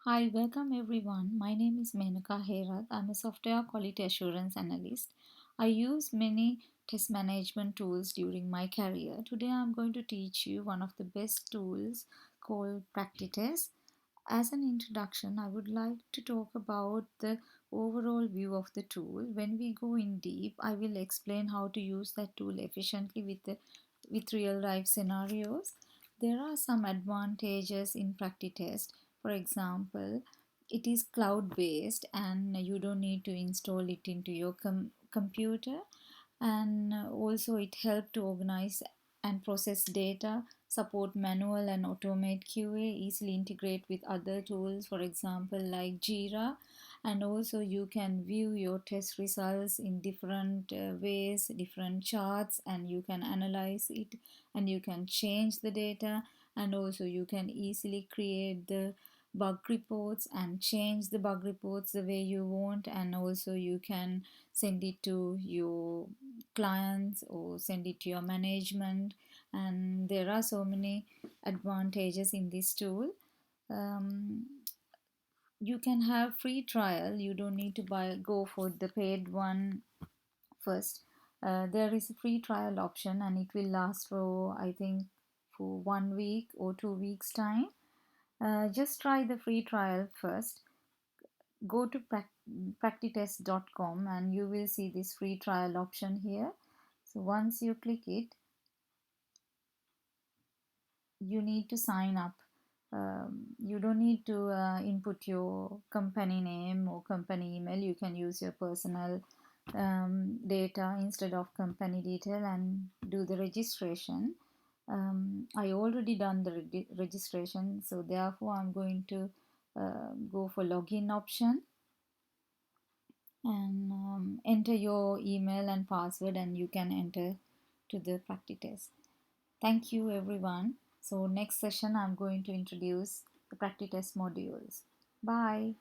Hi, welcome everyone. My name is Menaka Herat. I'm a software quality assurance analyst. I use many test management tools during my career. Today I'm going to teach you one of the best tools called Practitest. As an introduction, I would like to talk about the overall view of the tool. When we go in deep, I will explain how to use that tool efficiently with real life scenarios. There are some advantages in Practitest. For example, it is cloud based and you don't need to install it into your computer, and also it helps to organize and process data, support manual and automate QA, easily integrate with other tools, for example like Jira, and also you can view your test results in different ways, different charts, and you can analyze it, and you can change the data, and also you can easily create the bug reports and change the bug reports the way you want, and also you can send it to your clients or send it to your management. And there are so many advantages in this tool. um, you can have free trial, you don't need to go for the paid one first. There is a free trial option and it will last for, I think, for 1 week or 2 weeks time. Just try the free trial first. Go to practitest.com and you will see this free trial option here. So once you click it, you need to sign up. You don't need to input your company name or company email. You can use your personal data instead of company detail and do the registration. I already done the registration, so therefore I'm going to go for login option and enter your email and password, and you can enter to the practice test. Thank you everyone. So next session I'm going to introduce the practice test modules. Bye.